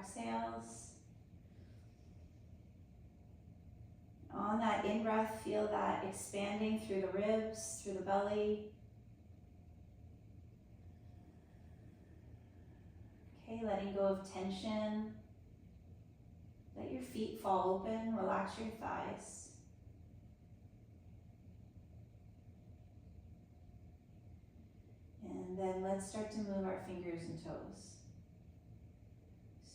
exhales. On that in-breath, feel that expanding through the ribs, through the belly. Okay, letting go of tension. Let your feet fall open, relax your thighs. And then let's start to move our fingers and toes.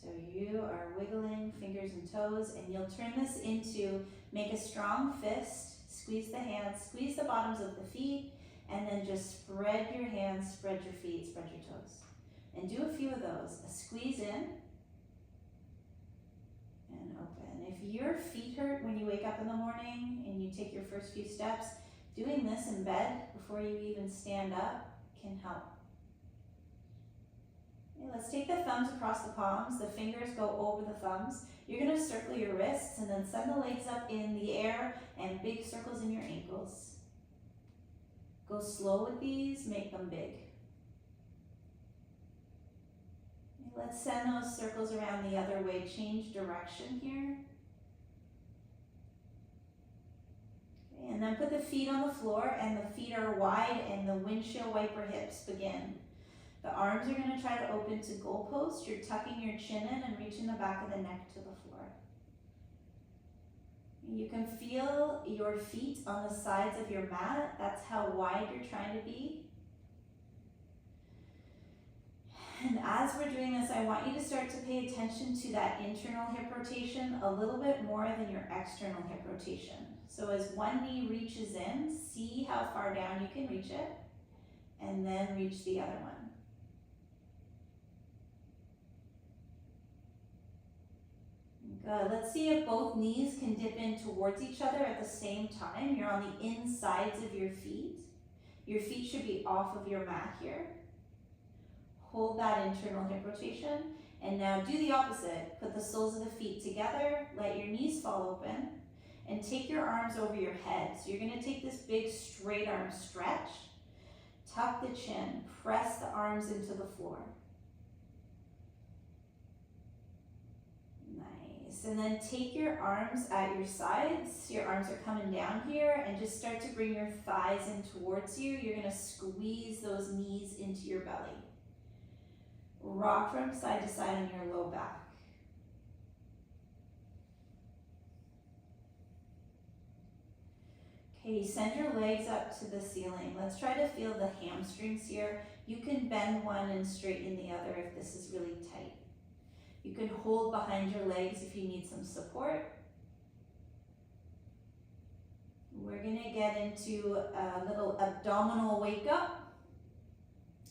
So you are wiggling fingers and toes, and you'll turn this into make a strong fist, squeeze the hands, squeeze the bottoms of the feet, and then just spread your hands, spread your feet, spread your toes. And do a few of those. A squeeze in and open. If your feet hurt when you wake up in the morning and you take your first few steps, doing this in bed before you even stand up can help. Okay, let's take the thumbs across the palms. The fingers go over the thumbs. You're going to circle your wrists and then send the legs up in the air and big circles in your ankles. Go slow with these, make them big. Okay, let's send those circles around the other way. Change direction here. Okay, and then put the feet on the floor, and the feet are wide and the windshield wiper hips begin. The arms are going to try to open to goalpost. You're tucking your chin in and reaching the back of the neck to the floor. You can feel your feet on the sides of your mat. That's how wide you're trying to be. And as we're doing this, I want you to start to pay attention to that internal hip rotation a little bit more than your external hip rotation. So as one knee reaches in, see how far down you can reach it, and then reach the other one. Good. Let's see if both knees can dip in towards each other at the same time. You're on the insides of your feet. Your feet should be off of your mat here. Hold that internal hip rotation. And now do the opposite. Put the soles of the feet together. Let your knees fall open. And take your arms over your head. So you're going to take this big straight arm stretch. Tuck the chin. Press the arms into the floor. And then take your arms at your sides. Your arms are coming down here, and just start to bring your thighs in towards you. You're going to squeeze those knees into your belly. Rock from side to side on your low back. Okay, send your legs up to the ceiling. Let's try to feel the hamstrings here. You can bend one and straighten the other if this is really tight. You can hold behind your legs if you need some support. We're going to get into a little abdominal wake up.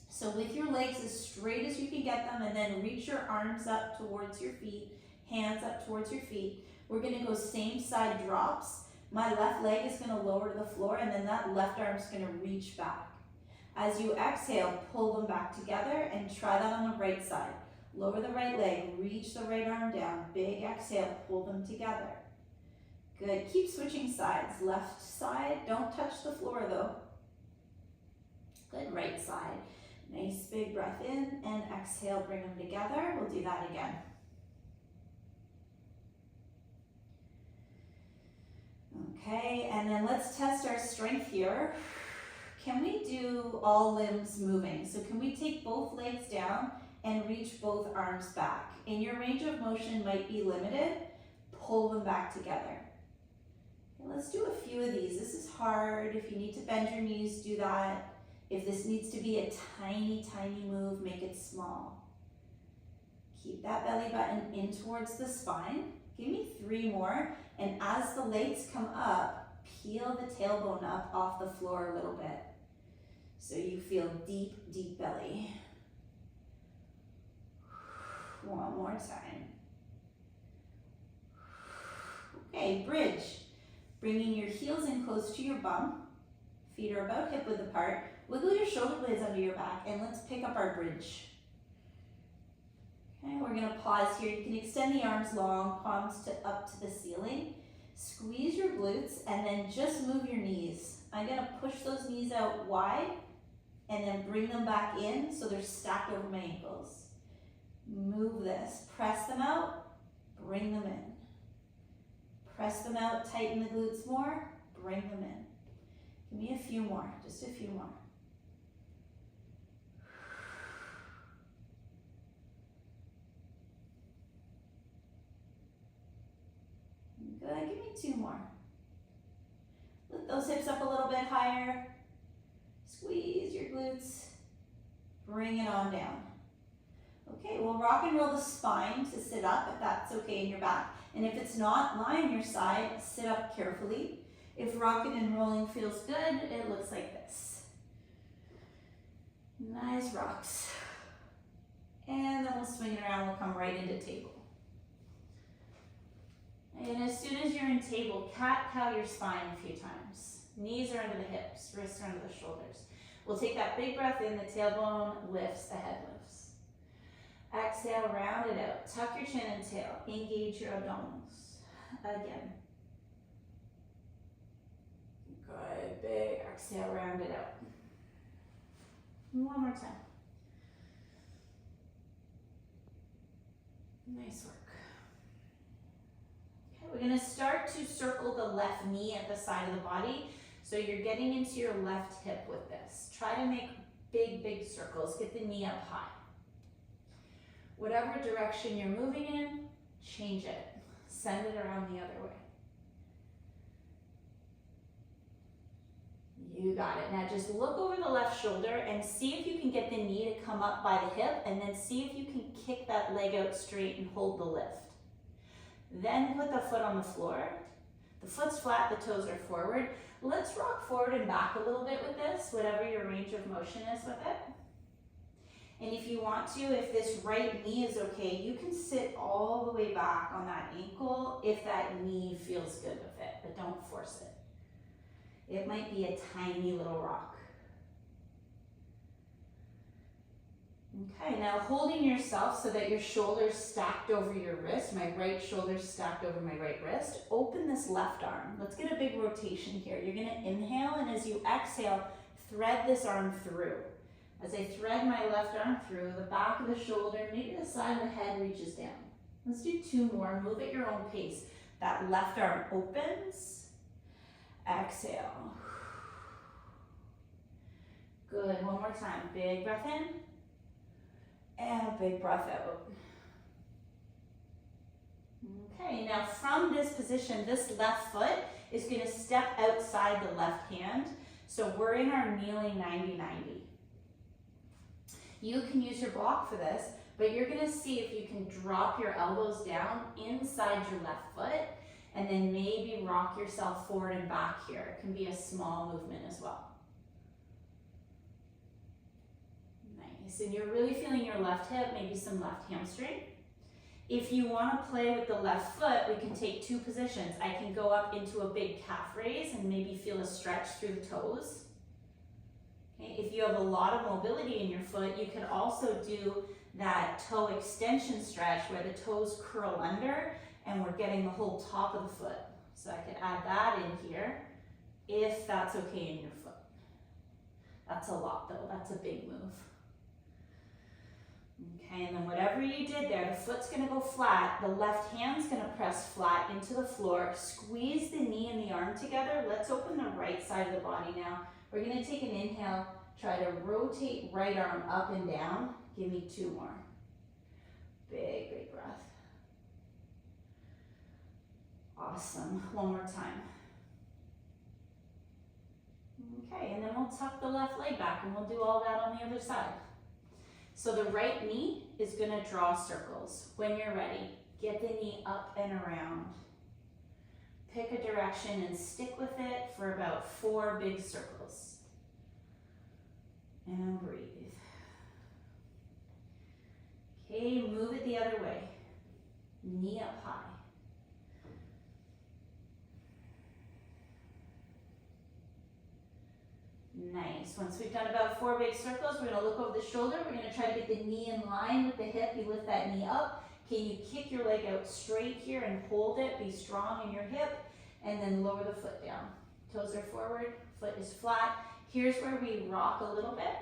So with your legs as straight as you can get them, and then reach your arms up towards your feet, hands up towards your feet. We're going to go same side drops. My left leg is going to lower to the floor, and then that left arm is going to reach back. As you exhale, pull them back together, and try that on the right side. Lower the right leg, reach the right arm down, big exhale, pull them together. Good, keep switching sides. Left side, don't touch the floor though. Good, right side. Nice big breath in, and exhale, bring them together. We'll do that again. Okay, and then let's test our strength here. Can we do all limbs moving? So can we take both legs down and reach both arms back? And your range of motion might be limited. Pull them back together. Okay, let's do a few of these. This is hard. If you need to bend your knees, do that. If this needs to be a tiny, tiny move, make it small. Keep that belly button in towards the spine. Give me 3 more. And as the legs come up, peel the tailbone up off the floor a little bit. So you feel deep, deep belly. One more time. Okay, bridge. Bringing your heels in close to your bum. Feet are about hip width apart. Wiggle your shoulder blades under your back, and let's pick up our bridge. Okay, we're going to pause here. You can extend the arms long, palms up to the ceiling. Squeeze your glutes, and then just move your knees. I'm going to push those knees out wide, and then bring them back in so they're stacked over my ankles. Move this. Press them out, bring them in. Press them out, tighten the glutes more, bring them in. Give me a few more, just a few more. Good, give me 2 more. Lift those hips up a little bit higher. Squeeze your glutes. Bring it on down. Okay, we'll rock and roll the spine to sit up if that's okay in your back. And if it's not, lie on your side, sit up carefully. If rocking and rolling feels good, it looks like this. Nice rocks. And then we'll swing it around, we'll come right into table. And as soon as you're in table, cat-cow your spine a few times. Knees are under the hips, wrists are under the shoulders. We'll take that big breath in, the tailbone lifts, the head lifts. Exhale, round it out. Tuck your chin and tail. Engage your abdominals. Again. Good, big exhale, round it out. One more time. Nice work. Okay, we're gonna start to circle the left knee at the side of the body. So you're getting into your left hip with this. Try to make big, big circles. Get the knee up high. Whatever direction you're moving in, change it. Send it around the other way. You got it. Now just look over the left shoulder and see if you can get the knee to come up by the hip, and then see if you can kick that leg out straight and hold the lift. Then put the foot on the floor. The foot's flat, the toes are forward. Let's rock forward and back a little bit with this, whatever your range of motion is with it. And if you want to, if this right knee is okay, you can sit all the way back on that ankle if that knee feels good with it, but don't force it. It might be a tiny little rock. Okay, now holding yourself so that your shoulder's stacked over your wrist, my right shoulder's stacked over my right wrist, open this left arm. Let's get a big rotation here. You're gonna inhale, and as you exhale, thread this arm through. As I thread my left arm through, the back of the shoulder, maybe the side of the head reaches down. Let's do 2 more, move at your own pace. That left arm opens, exhale. Good, one more time, big breath in. And a big breath out. Okay, now from this position, this left foot is going to step outside the left hand. So we're in our kneeling 90-90. You can use your block for this, but you're going to see if you can drop your elbows down inside your left foot and then maybe rock yourself forward and back here. It can be a small movement as well. And you're really feeling your left hip, maybe some left hamstring. If you want to play with the left foot, we can take 2 positions. I can go up into a big calf raise and maybe feel a stretch through the toes. Okay. If you have a lot of mobility in your foot, you could also do that toe extension stretch where the toes curl under and we're getting the whole top of the foot. So I could add that in here if that's okay in your foot. That's a lot though, that's a big move. Okay, and then whatever you did there, the foot's gonna go flat, the left hand's gonna press flat into the floor, squeeze the knee and the arm together. Let's open the right side of the body now. We're gonna take an inhale, try to rotate right arm up and down. Give me 2 more. Big, big breath. Awesome, one more time. Okay, and then we'll tuck the left leg back and we'll do all that on the other side. So the right knee is gonna draw circles. When you're ready, get the knee up and around. Pick a direction and stick with it for about 4 big circles. And breathe. Okay, move it the other way. Knee up high. Nice. Once we've done about 4 big circles, we're going to look over the shoulder. We're going to try to get the knee in line with the hip. You lift that knee up. Can you kick your leg out straight here and hold it? Be strong in your hip. And then lower the foot down. Toes are forward. Foot is flat. Here's where we rock a little bit.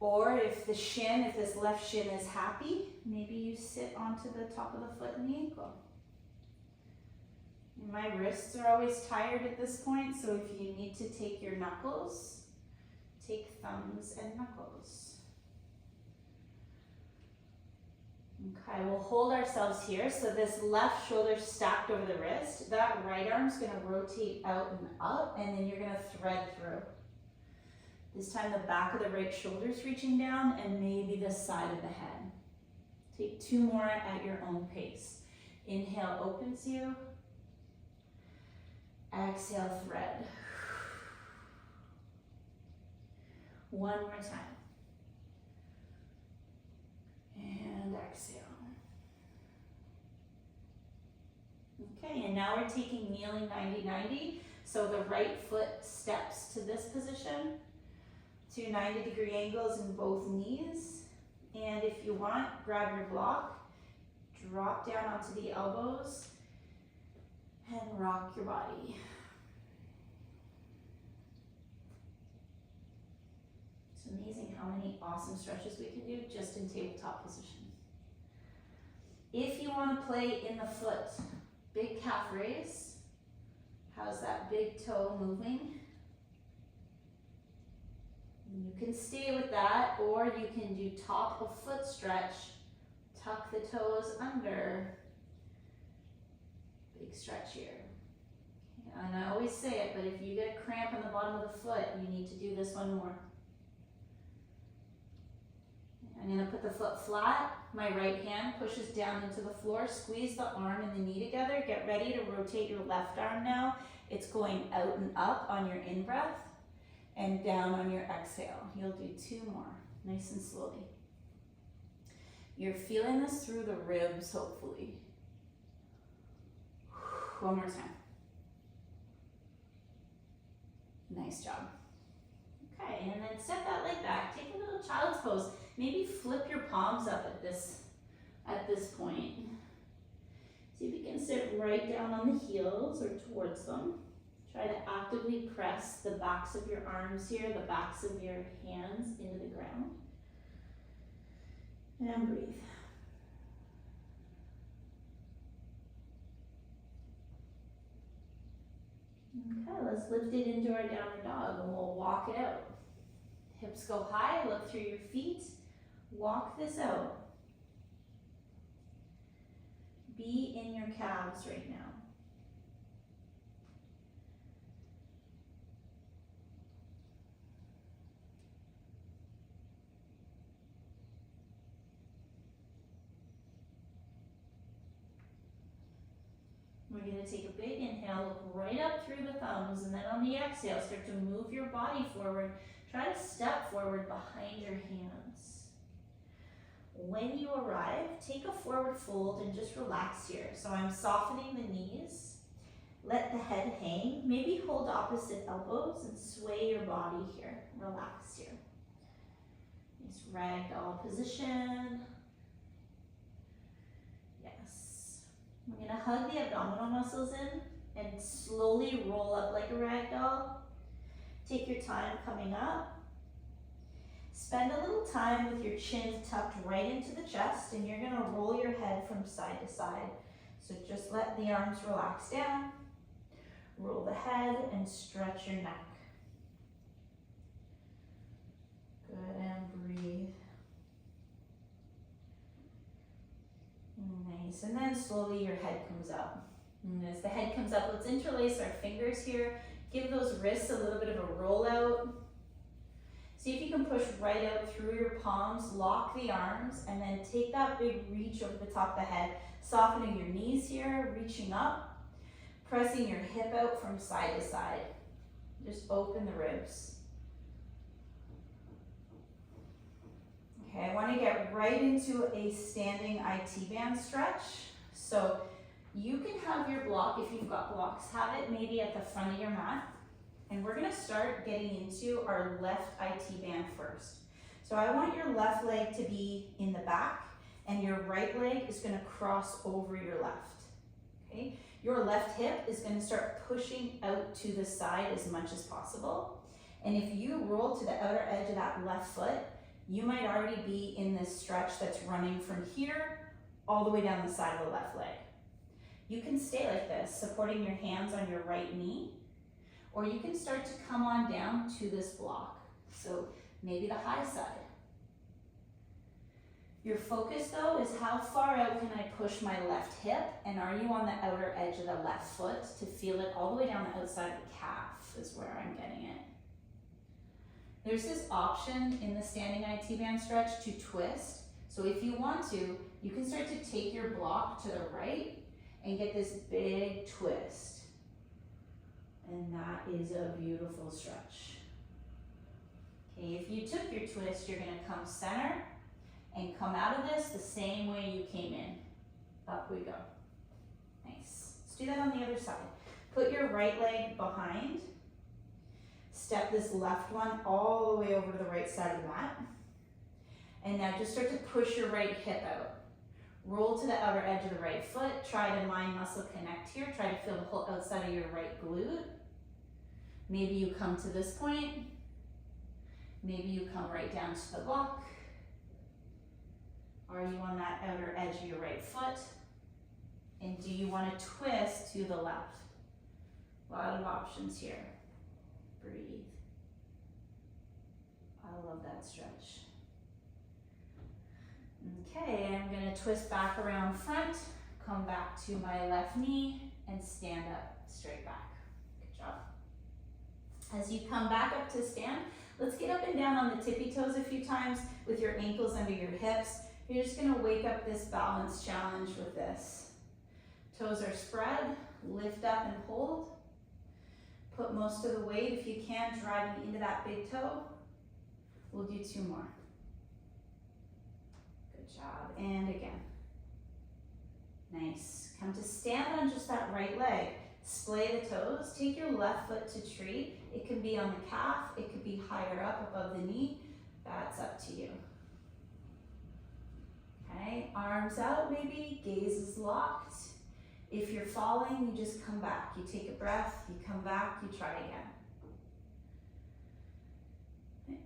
Or if this left shin is happy, maybe you sit onto the top of the foot and the ankle. My wrists are always tired at this point, so if you need to take your knuckles, take thumbs and knuckles. Okay, we'll hold ourselves here. So this left shoulder stacked over the wrist, that right arm's gonna rotate out and up, and then you're gonna thread through. This time the back of the right shoulder's reaching down and maybe the side of the head. Take 2 more at your own pace. Inhale opens you. Exhale, thread. One more time. And exhale. Okay, and now we're taking kneeling 90-90. So the right foot steps to this position. 2 90-degree angles in both knees. And if you want, grab your block, drop down onto the elbows, and rock your body. It's amazing how many awesome stretches we can do just in tabletop position. If you want to play in the foot, big calf raise. How's that big toe moving? You can stay with that, or you can do top of foot stretch, tuck the toes under. Big stretch here. And I always say it, but if you get a cramp in the bottom of the foot, you need to do this one more. I'm gonna put the foot flat. My right hand pushes down into the floor. Squeeze the arm and the knee together. Get ready to rotate your left arm now. It's going out and up on your in-breath and down on your exhale. You'll do 2 more, nice and slowly. You're feeling this through the ribs, hopefully. One more time. Nice job. Okay, and then set that leg back. Take a little child's pose. Maybe flip your palms up at this point. See if you can sit right down on the heels or towards them. Try to actively press the backs of your arms here, the backs of your hands into the ground. And breathe. Okay, let's lift it into our downward dog and we'll walk it out. Hips go high, look through your feet. Walk this out. Be in your calves right now. We're going to take a big inhale, look right up through the thumbs, and then on the exhale, start to move your body forward. Try to step forward behind your hands. When you arrive, take a forward fold and just relax here. So I'm softening the knees. Let the head hang. Maybe hold opposite elbows and sway your body here. Relax here. Nice ragdoll position. We're going to hug the abdominal muscles in and slowly roll up like a rag doll. Take your time coming up. Spend a little time with your chin tucked right into the chest, and you're going to roll your head from side to side. So just let the arms relax down. Roll the head and stretch your neck. Good, and breathe. Nice, and then slowly your head comes up. And as the head comes up, let's interlace our fingers here. Give those wrists a little bit of a roll out. See if you can push right out through your palms, lock the arms, and then take that big reach over the top of the head, softening your knees here, reaching up, pressing your hip out from side to side. Just open the ribs. Okay, I want to get right into a standing IT band stretch. So you can have your block, if you've got blocks, have it maybe at the front of your mat. And we're going to start getting into our left IT band first. So I want your left leg to be in the back and your right leg is going to cross over your left. Okay? Your left hip is going to start pushing out to the side as much as possible. And if you roll to the outer edge of that left foot, you might already be in this stretch that's running from here all the way down the side of the left leg. You can stay like this, supporting your hands on your right knee, or you can start to come on down to this block. So maybe the high side. Your focus though is how far out can I push my left hip, and are you on the outer edge of the left foot to feel it all the way down the outside of the calf is where I'm getting it. There's this option in the standing IT band stretch to twist. So if you want to, you can start to take your block to the right and get this big twist. And that is a beautiful stretch. Okay, if you took your twist, you're gonna come center and come out of this the same way you came in. Up we go. Nice. Let's do that on the other side. Put your right leg behind. Step this left one all the way over to the right side of the mat. And now just start to push your right hip out. Roll to the outer edge of the right foot. Try to mind muscle connect here. Try to feel the whole outside of your right glute. Maybe you come to this point. Maybe you come right down to the block. Are you on that outer edge of your right foot? And do you want to twist to the left? A lot of options here. Breathe. I love that stretch. Okay, I'm going to twist back around front, come back to my left knee, and stand up straight back. Good job. As you come back up to stand, let's get up and down on the tippy toes a few times with your ankles under your hips. You're just going to wake up this balance challenge with this. Toes are spread, lift up and hold. Put most of the weight, if you can, driving into that big toe. We'll do 2 more. Good job, and again. Nice. Come to stand on just that right leg. Splay the toes, take your left foot to tree. It can be on the calf, it could be higher up above the knee. That's up to you. Okay, arms out maybe, gaze is locked. If you're falling, you just come back. You take a breath, you come back, you try again.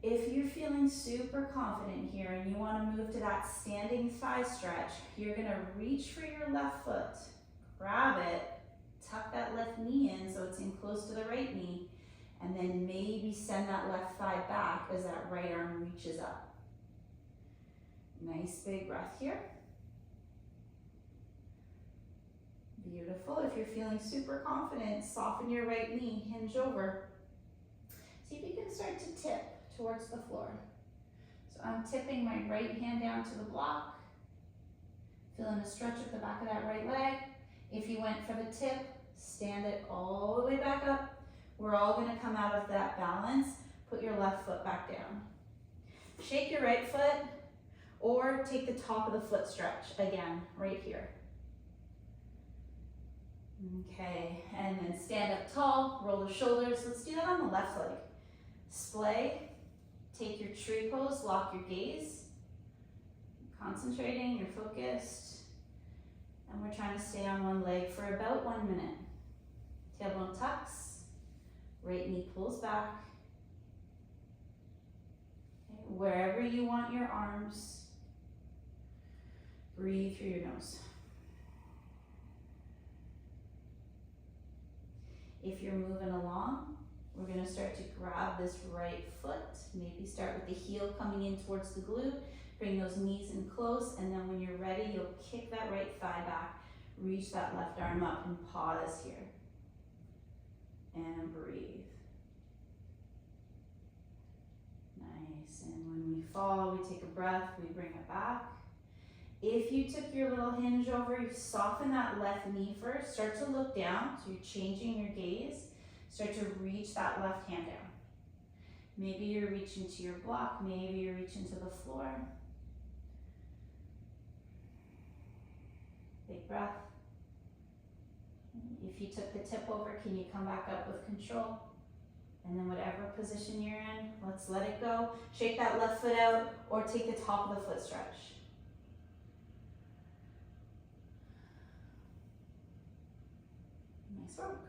If you're feeling super confident here and you want to move to that standing thigh stretch, you're going to reach for your left foot, grab it, tuck that left knee in so it's in close to the right knee, and then maybe send that left thigh back as that right arm reaches up. Nice big breath here. Beautiful. If you're feeling super confident, soften your right knee, hinge over. See if you can start to tip towards the floor. So I'm tipping my right hand down to the block, feeling a stretch at the back of that right leg. If you went for the tip, stand it all the way back up. We're all going to come out of that balance. Put your left foot back down. Shake your right foot or take the top of the foot stretch again, right here. Okay, and then stand up tall, roll the shoulders. Let's do that on the left leg. Splay, take your tree pose, lock your gaze. Concentrating, you're focused. And we're trying to stay on one leg for about 1 minute. Tailbone tucks, right knee pulls back. Okay, wherever you want your arms, breathe through your nose. If you're moving along, we're going to start to grab this right foot. Maybe start with the heel coming in towards the glute. Bring those knees in close, and then when you're ready, you'll kick that right thigh back. Reach that left arm up and pause here. And breathe. Nice. And when we fall, we take a breath, we bring it back. If you took your little hinge over, you soften that left knee first. Start to look down, so you're changing your gaze. Start to reach that left hand down. Maybe you're reaching to your block, maybe you're reaching to the floor. Big breath. If you took the tip over, can you come back up with control? And then whatever position you're in, let's let it go. Shake that left foot out or take the top of the foot stretch. Nice work.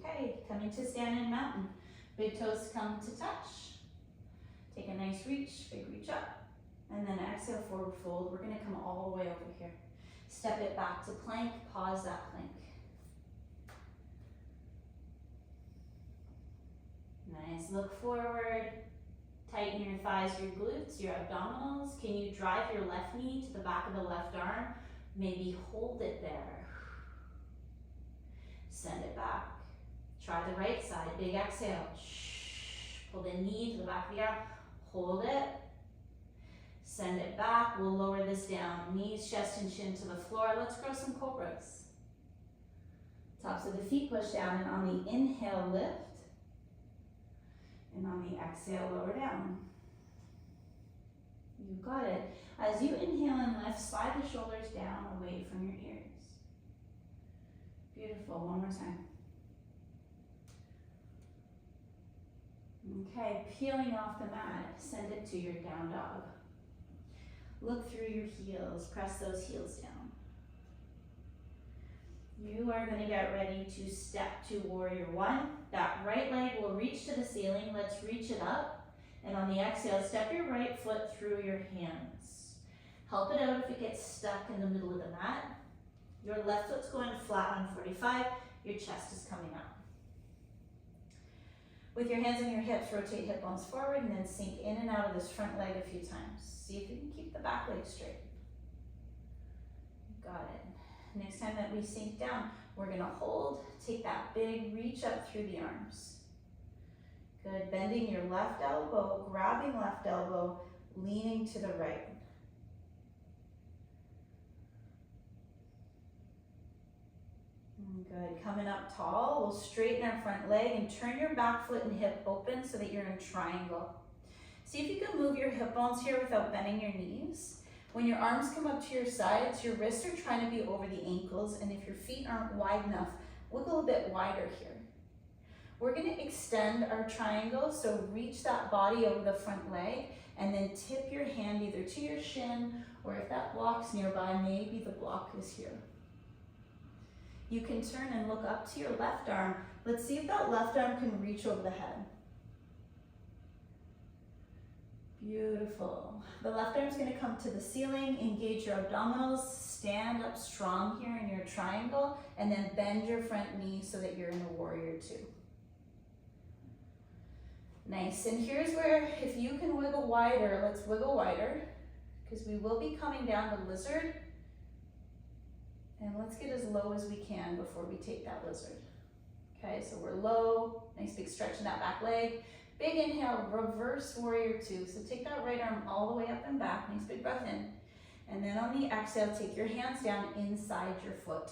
Okay, coming to stand in mountain. Big toes come to touch. Take a nice reach, big reach up. And then exhale, forward fold. We're gonna come all the way over here. Step it back to plank, pause that plank. Nice, look forward. Tighten your thighs, your glutes, your abdominals. Can you drive your left knee to the back of the left arm? Maybe hold it there. Send it back. Try the right side, big exhale. Pull the knee to the back of the arm, hold it. Send it back, we'll lower this down. Knees, chest, and chin to the floor. Let's grow some cobras. Tops of the feet push down, and on the inhale, lift. And on the exhale, lower down. You got it. As you inhale and lift, slide the shoulders down away from your ears. Beautiful, one more time. Okay, peeling off the mat, send it to your down dog. Look through your heels, press those heels down. You are going to get ready to step to warrior one. That right leg will reach to the ceiling. Let's reach it up. And on the exhale, step your right foot through your hands. Help it out if it gets stuck in the middle of the mat. Your left foot's going flat on 45. Your chest is coming up. With your hands on your hips, rotate hip bones forward and then sink in and out of this front leg a few times. See if you can keep the back leg straight. Got it. Next time that we sink down, we're gonna hold, take that big reach up through the arms. Good, bending your left elbow, grabbing left elbow, leaning to the right. Good, coming up tall, we'll straighten our front leg and turn your back foot and hip open so that you're in triangle. See if you can move your hip bones here without bending your knees. When your arms come up to your sides, your wrists are trying to be over the ankles, and if your feet aren't wide enough, wiggle a bit wider here. We're gonna extend our triangle, so reach that body over the front leg, and then tip your hand either to your shin, or if that block's nearby, maybe the block is here. You can turn and look up to your left arm. Let's see if that left arm can reach over the head. Beautiful. The left arm's gonna come to the ceiling, engage your abdominals, stand up strong here in your triangle, and then bend your front knee so that you're in a warrior two. Nice, and here's where, if you can wiggle wider, let's wiggle wider, because we will be coming down to lizard. And let's get as low as we can before we take that lizard. Okay, so we're low, nice big stretch in that back leg. Big inhale, reverse warrior two. So take that right arm all the way up and back, nice big breath in. And then on the exhale, take your hands down inside your foot.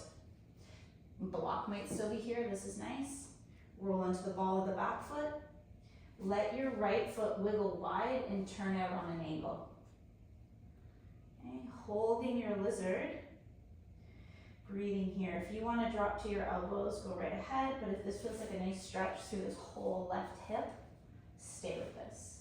Block might still be here, this is nice. Roll into the ball of the back foot. Let your right foot wiggle wide and turn out on an angle. Okay, holding your lizard. Breathing here. If you want to drop to your elbows, go right ahead, but if this feels like a nice stretch through this whole left hip, stay with this.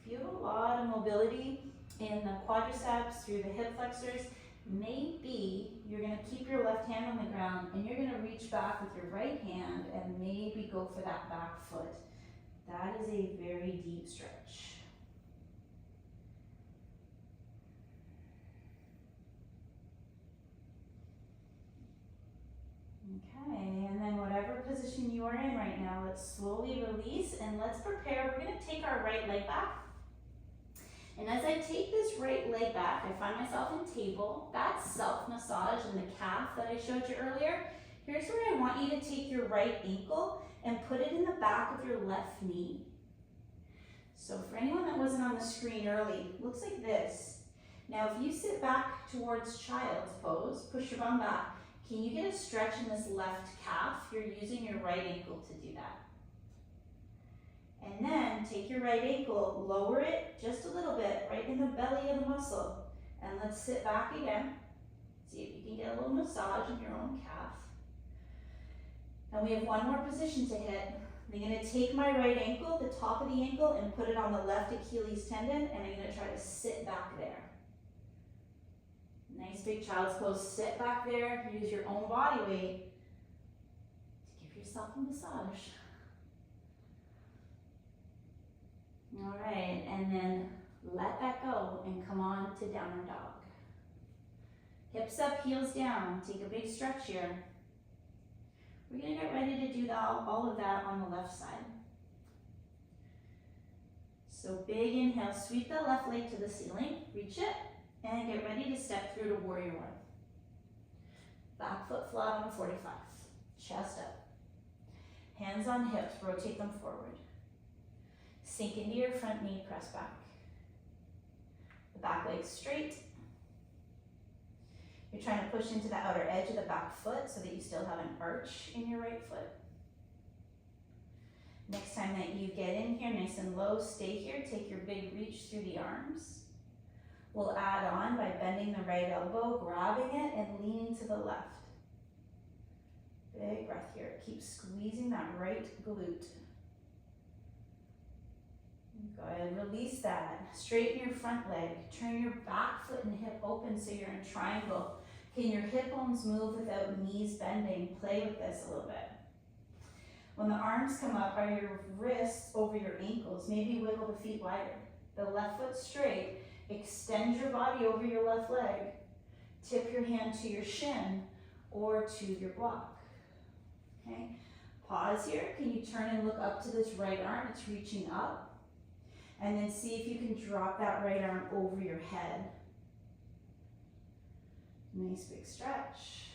If you have a lot of mobility in the quadriceps through the hip flexors, maybe you're going to keep your left hand on the ground and you're going to reach back with your right hand and maybe go for that back foot. That is a very deep stretch. Okay, and then whatever position you are in right now, let's slowly release and let's prepare. We're going to take our right leg back. And as I take this right leg back, I find myself in table. That's self-massage in the calf that I showed you earlier. Here's where I want you to take your right ankle and put it in the back of your left knee. So for anyone that wasn't on the screen early, it looks like this. Now if you sit back towards child's pose, push your bum back, can you get a stretch in this left calf? You're using your right ankle to do that. And then take your right ankle, lower it just a little bit, right in the belly of the muscle. And let's sit back again. See if you can get a little massage in your own calf. And we have one more position to hit. I'm gonna take my right ankle, the top of the ankle, and put it on the left Achilles tendon, and I'm gonna try to sit back there. Nice big child's pose, sit back there, use your own body weight to give yourself a massage. All right, and then let that go and come on to downward dog. Hips up, heels down. Take a big stretch here. We're gonna get ready to do all of that on the left side. So big inhale, sweep the left leg to the ceiling, reach it, and get ready to step through to warrior one. Back foot flat on the 45, chest up. Hands on hips, rotate them forward. Sink into your front knee, press back. The back leg straight. You're trying to push into the outer edge of the back foot so that you still have an arch in your right foot. Next time that you get in here nice and low, stay here, take your big reach through the arms. We'll add on by bending the right elbow, grabbing it, and leaning to the left. Big breath here. Keep squeezing that right glute. Go ahead, release that. Straighten your front leg. Turn your back foot and hip open so you're in triangle. Can your hip bones move without knees bending? Play with this a little bit. When the arms come up, are your wrists over your ankles? Maybe wiggle the feet wider. The left foot straight. Extend your body over your left leg. Tip your hand to your shin or to your block. Okay? Pause here. Can you turn and look up to this right arm? It's reaching up. And then see if you can drop that right arm over your head. Nice big stretch.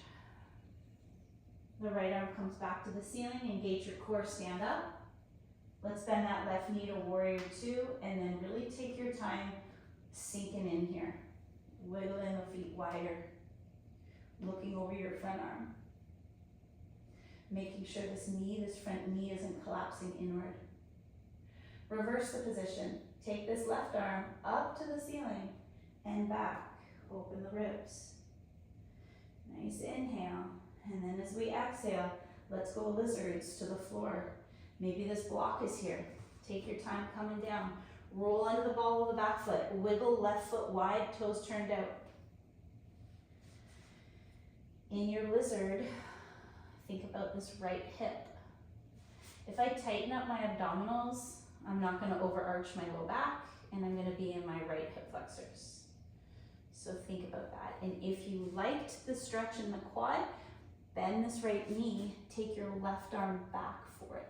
The right arm comes back to the ceiling. Engage your core, stand up. Let's bend that left knee to warrior two, and then really take your time sinking in here. Wiggling the feet wider. Looking over your front arm. Making sure this front knee isn't collapsing inward. Reverse the position. Take this left arm up to the ceiling and back. Open the ribs. Nice inhale. And then as we exhale, let's go lizards to the floor. Maybe this block is here. Take your time coming down. Roll under the ball of the back foot. Wiggle left foot wide, toes turned out. In your lizard, think about this right hip. If I tighten up my abdominals, I'm not going to overarch my low back, and I'm going to be in my right hip flexors. So think about that. And if you liked the stretch in the quad, bend this right knee, take your left arm back for it.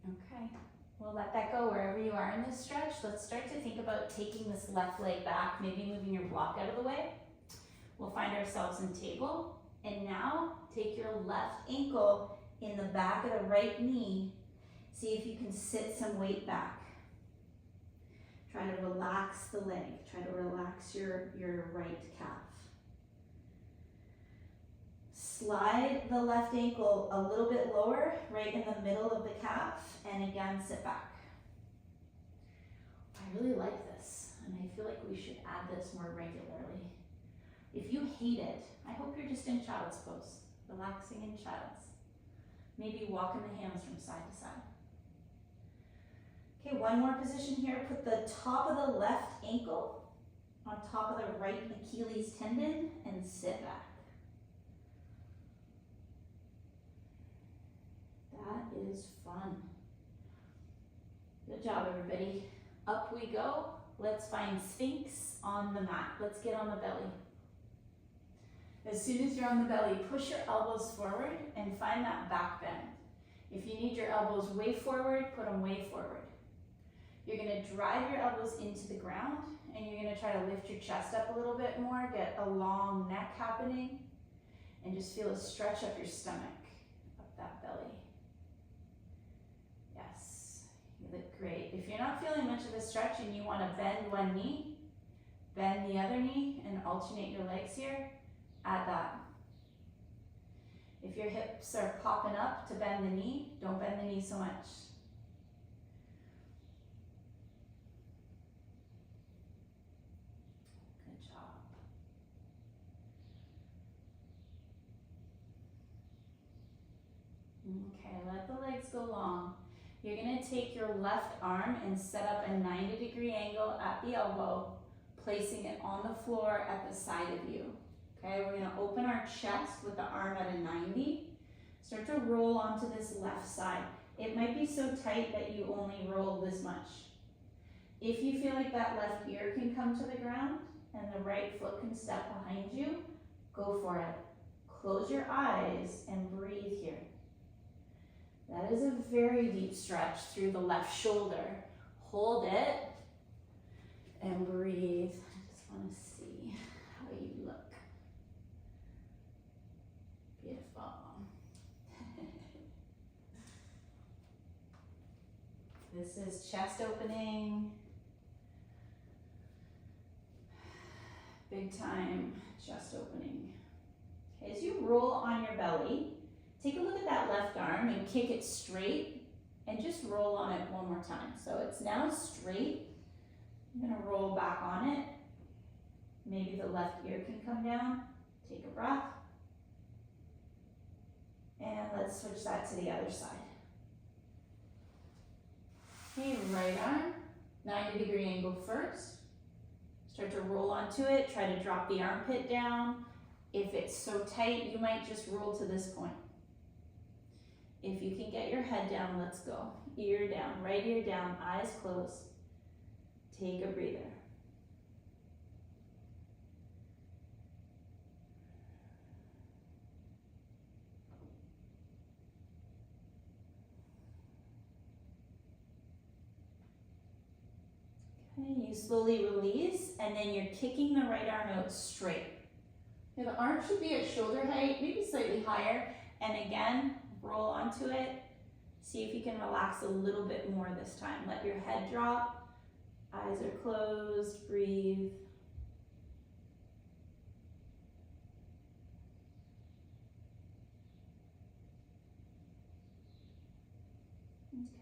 Okay. We'll let that go wherever you are in this stretch. Let's start to think about taking this left leg back, maybe moving your block out of the way. We'll find ourselves in table. And now take your left ankle in the back of the right knee. See if you can sit some weight back. Try to relax the leg. Try to relax your right calf. Slide the left ankle a little bit lower, right in the middle of the calf, and again, sit back. I really like this, and I feel like we should add this more regularly. If you hate it, I hope you're just in child's pose, relaxing in child's. Maybe walking the hands from side to side. Okay, one more position here. Put the top of the left ankle on top of the right Achilles tendon and sit back. That is fun. Good job, everybody. Up we go. Let's find Sphinx on the mat. Let's get on the belly. As soon as you're on the belly, push your elbows forward and find that back bend. If you need your elbows way forward, put them way forward. You're going to drive your elbows into the ground, and you're going to try to lift your chest up a little bit more, get a long neck happening, and just feel a stretch up your stomach, up that belly. Yes, you look great. If you're not feeling much of a stretch and you want to bend one knee, bend the other knee, and alternate your legs here, add that. If your hips are popping up to bend the knee, don't bend the knee so much. Good job. Okay, let the legs go long. You're gonna take your left arm and set up a 90-degree angle at the elbow, placing it on the floor at the side of you. Okay, we're gonna open our chest with the arm at a 90. Start to roll onto this left side. It might be so tight that you only roll this much. If you feel like that left ear can come to the ground and the right foot can step behind you, go for it. Close your eyes and breathe here. That is a very deep stretch through the left shoulder. Hold it and breathe. I just want to see how you look. Beautiful. This is chest opening. Big time chest opening. Okay, as you roll on your belly, take a look at that left arm and kick it straight and just roll on it one more time. So it's now straight. I'm gonna roll back on it. Maybe the left ear can come down. Take a breath. And let's switch that to the other side. Okay, right arm, 90-degree angle first. Start to roll onto it, try to drop the armpit down. If it's so tight, you might just roll to this point. If you can get your head down, let's go. Ear down, right ear down, eyes closed. Take a breather. Okay, you slowly release, and then you're kicking the right arm out straight. Now the arm should be at shoulder height, maybe slightly higher, and again, roll onto it. See if you can relax a little bit more this time. Let your head drop, eyes are closed, breathe.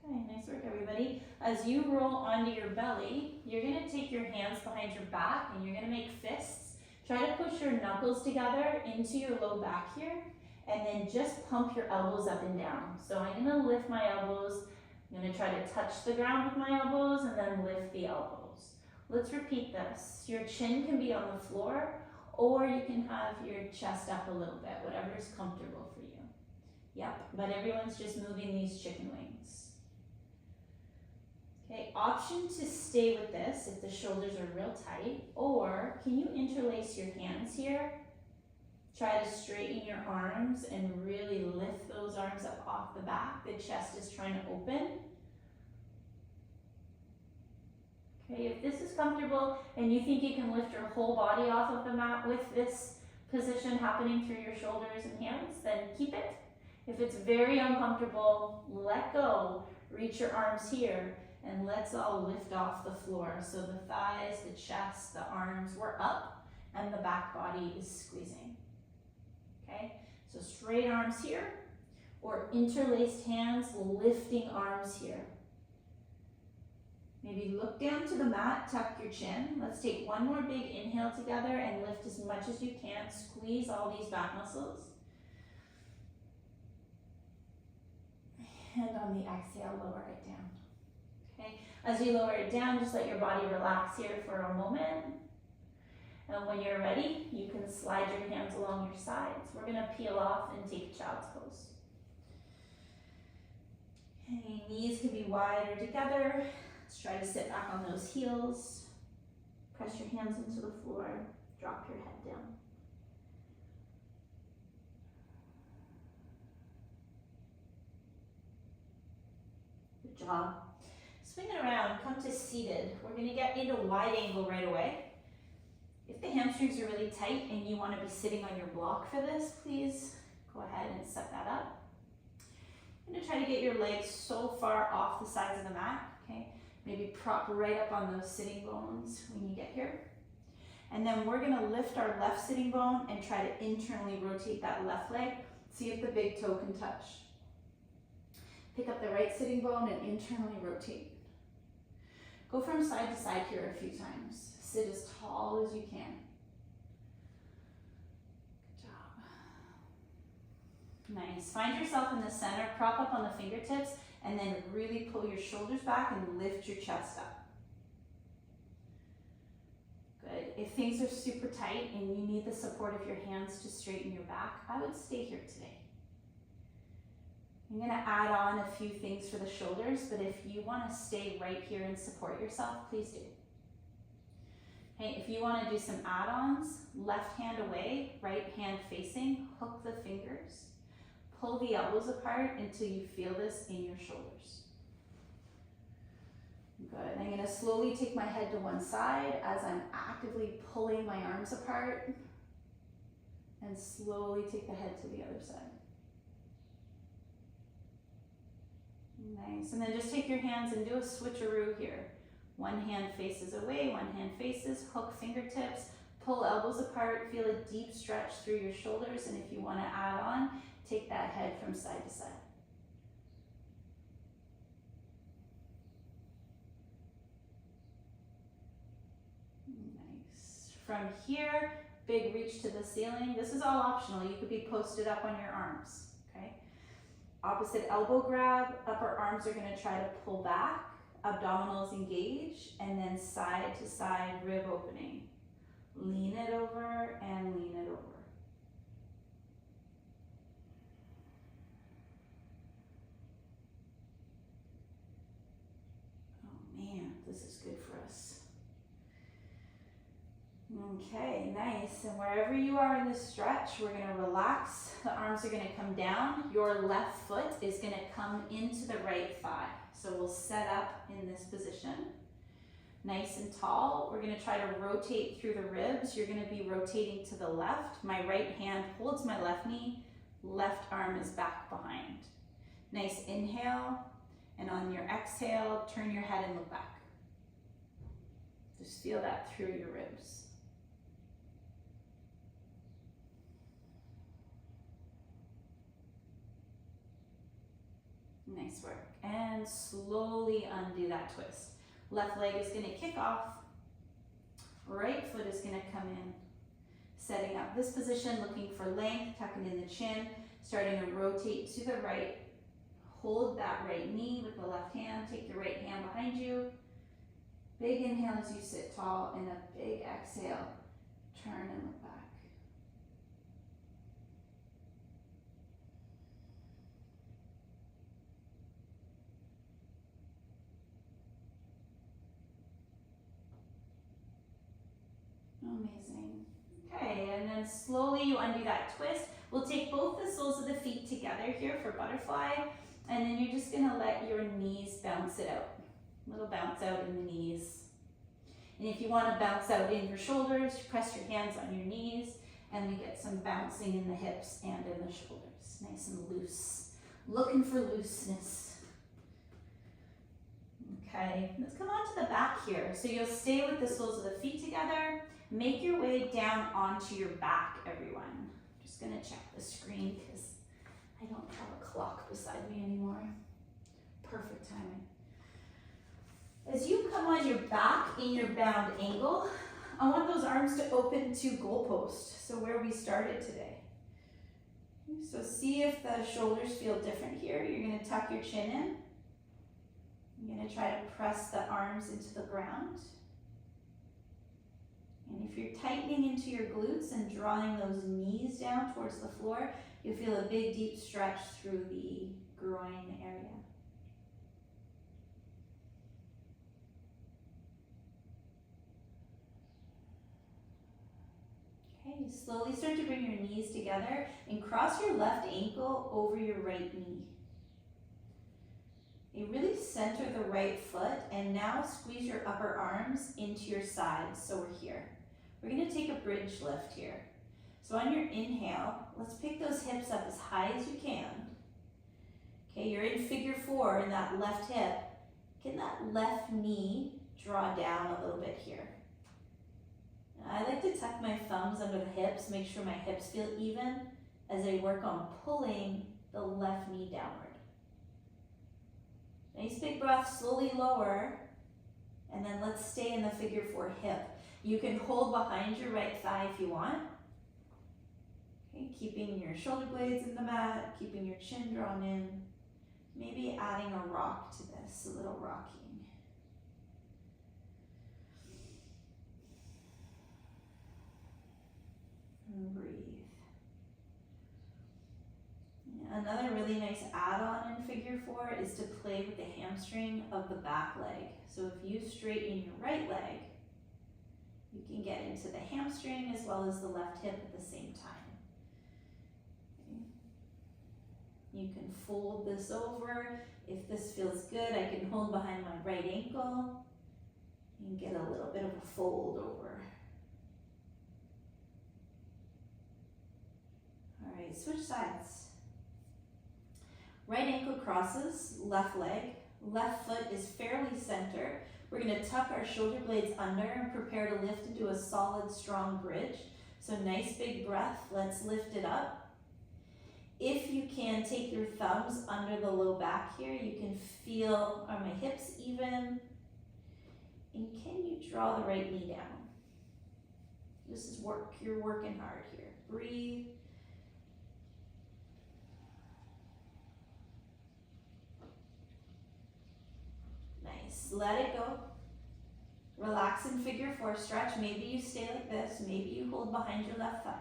Okay, nice work everybody. As you roll onto your belly, you're gonna take your hands behind your back and you're gonna make fists. Try to push your knuckles together into your low back here, and then just pump your elbows up and down. So I'm gonna lift my elbows. I'm gonna try to touch the ground with my elbows and then lift the elbows. Let's repeat this. Your chin can be on the floor, or you can have your chest up a little bit, whatever is comfortable for you. Yep, but everyone's just moving these chicken wings. Okay, option to stay with this if the shoulders are real tight, or can you interlace your hands here? Try to straighten your arms and really lift those arms up off the back. The chest is trying to open. Okay, if this is comfortable and you think you can lift your whole body off of the mat with this position happening through your shoulders and hands, then keep it. If it's very uncomfortable, let go. Reach your arms here and let's all lift off the floor. So the thighs, the chest, the arms, we're up and the back body is squeezing. Okay, so straight arms here or interlaced hands, lifting arms here. Maybe look down to the mat, tuck your chin. Let's take one more big inhale together and lift as much as you can. Squeeze all these back muscles. And on the exhale, lower it down. Okay, as you lower it down, just let your body relax here for a moment. And when you're ready, you can slide your hands along your sides. We're gonna peel off and take child's pose. Okay, knees can be wide or together. Let's try to sit back on those heels. Press your hands into the floor. Drop your head down. Good job. Swing it around, come to seated. We're gonna get into wide angle right away. If the hamstrings are really tight and you wanna be sitting on your block for this, please go ahead and set that up. I'm gonna try to get your legs so far off the sides of the mat, okay? Maybe prop right up on those sitting bones when you get here. And then we're gonna lift our left sitting bone and try to internally rotate that left leg. See if the big toe can touch. Pick up the right sitting bone and internally rotate. Go from side to side here a few times. Sit as tall as you can. Good job. Nice. Find yourself in the center, prop up on the fingertips, and then really pull your shoulders back and lift your chest up. Good. If things are super tight and you need the support of your hands to straighten your back, I would stay here today. I'm going to add on a few things for the shoulders, but if you want to stay right here and support yourself, please do. Okay, if you want to do some add-ons, left hand away, right hand facing, hook the fingers, pull the elbows apart until you feel this in your shoulders. Good. I'm going to slowly take my head to one side as I'm actively pulling my arms apart, and slowly take the head to the other side. Nice. And then just take your hands and do a switcheroo here. One hand faces away, one hand faces, hook fingertips, pull elbows apart, feel a deep stretch through your shoulders, and if you want to add on, take that head from side to side. Nice. From here, big reach to the ceiling. This is all optional. You could be posted up on your arms, okay? Opposite elbow grab, upper arms are going to try to pull back, abdominals engage, and then side to side rib opening. Lean it over and lean it over. Oh man, this is good for us. Okay, nice. And wherever you are in this stretch, we're going to relax. The arms are going to come down. Your left foot is going to come into the right thigh. So we'll set up in this position. Nice and tall. We're going to try to rotate through the ribs. You're going to be rotating to the left. My right hand holds my left knee. Left arm is back behind. Nice inhale. And on your exhale, turn your head and look back. Just feel that through your ribs. Nice work. And slowly undo that twist. Left leg is going to kick off. Right foot is going to come in. Setting up this position, looking for length, tucking in the chin, starting to rotate to the right. Hold that right knee with the left hand. Take your right hand behind you. Big inhale as you sit tall, and a big exhale. Turn and look back. Amazing. Okay, and then slowly you undo that twist. We'll take both the soles of the feet together here for butterfly, and then you're just going to let your knees bounce it out. A little bounce out in the knees. And if you want to bounce out in your shoulders, press your hands on your knees, and we get some bouncing in the hips and in the shoulders. Nice and loose. Looking for looseness. Okay, let's come on to the back here. So you'll stay with the soles of the feet together. Make your way down onto your back, everyone. I'm just gonna check the screen because I don't have a clock beside me anymore. Perfect timing. As you come on your back in your bound angle, I want those arms to open to goalpost, so where we started today. So see if the shoulders feel different here. You're gonna tuck your chin in. You're going to try to press the arms into the ground. And if you're tightening into your glutes and drawing those knees down towards the floor, you'll feel a big deep stretch through the groin area. Okay, slowly start to bring your knees together and cross your left ankle over your right knee. You really center the right foot, and now squeeze your upper arms into your sides. So we're here. We're going to take a bridge lift here. So on your inhale, let's pick those hips up as high as you can. Okay, you're in figure 4 in that left hip. Can that left knee draw down a little bit here? I like to tuck my thumbs under the hips, make sure my hips feel even as I work on pulling the left knee downward. Nice big breath, slowly lower, and then let's stay in the figure 4 hip. You can hold behind your right thigh if you want. Okay, keeping your shoulder blades in the mat, keeping your chin drawn in. Maybe adding a rock to this, a little rocking. And breathe. Another really nice add-on in figure 4 is to play with the hamstring of the back leg. So if you straighten your right leg, you can get into the hamstring as well as the left hip at the same time. Okay. You can fold this over. If this feels good, I can hold behind my right ankle and get a little bit of a fold over. All right, switch sides. Right ankle crosses, left leg. Left foot is fairly center. We're going to tuck our shoulder blades under and prepare to lift into a solid, strong bridge. So nice big breath. Let's lift it up. If you can, take your thumbs under the low back here. You can feel, are my hips even? And can you draw the right knee down? This is work. You're working hard here. Breathe. Let it go. Relax in figure 4 stretch. Maybe you stay like this. Maybe you hold behind your left thigh.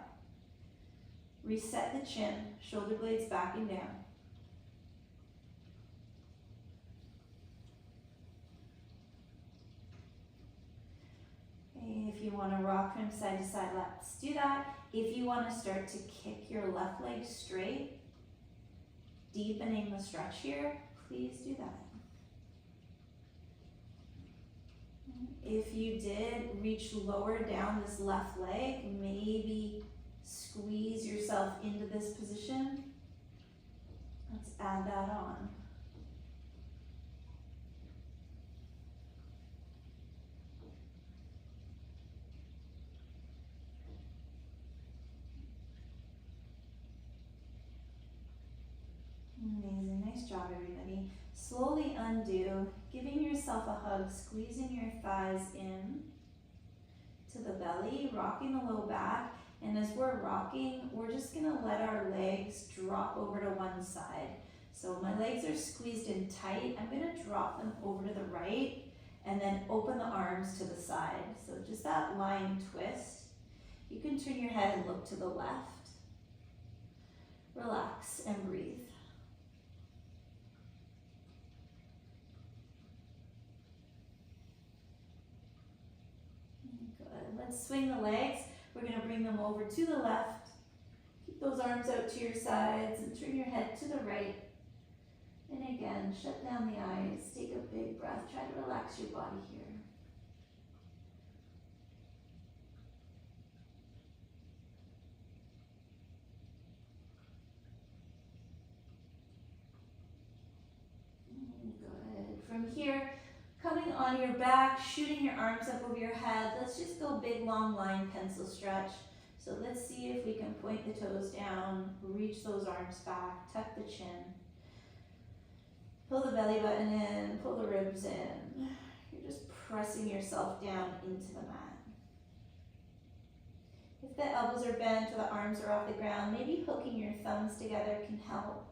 Reset the chin, shoulder blades backing down. Okay, if you want to rock from side to side, let's do that. If you want to start to kick your left leg straight, deepening the stretch here, please do that. If you did reach lower down this left leg, maybe squeeze yourself into this position. Let's add that on. Amazing, nice job everybody. Slowly undo, giving yourself a hug, squeezing your thighs in to the belly, rocking the low back. And as we're rocking, we're just gonna let our legs drop over to one side. So my legs are squeezed in tight. I'm gonna drop them over to the right and then open the arms to the side. So just that lying twist. You can turn your head and look to the left. Relax and breathe. Let's swing the legs. We're going to bring them over to the left. Keep those arms out to your sides and turn your head to the right. And again, shut down the eyes. Take a big breath. Try to relax your body here. Good. From here, coming on your back, shooting your arms up over your head. Let's just go big, long line pencil stretch. So let's see if we can point the toes down, reach those arms back, tuck the chin. Pull the belly button in, pull the ribs in. You're just pressing yourself down into the mat. If the elbows are bent or the arms are off the ground, maybe hooking your thumbs together can help.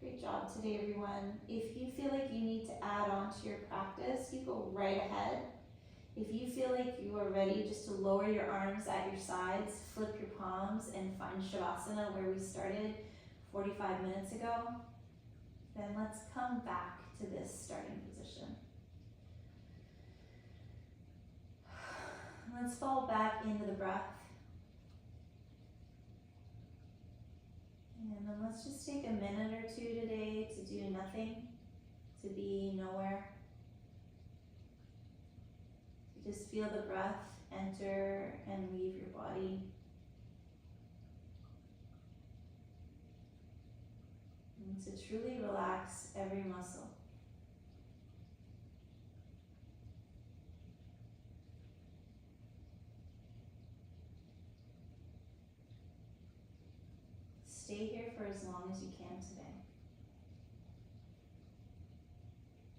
Great job today, everyone. If you feel like you need to add on to your practice, you go right ahead. If you feel like you are ready just to lower your arms at your sides, flip your palms, and find Shavasana where we started 45 minutes ago, then let's come back to this starting position. Let's fall back into the breath. And then let's just take a minute or two today to do nothing, to be nowhere. Just feel the breath enter and leave your body. And to truly relax every muscle. Stay here for as long as you can today.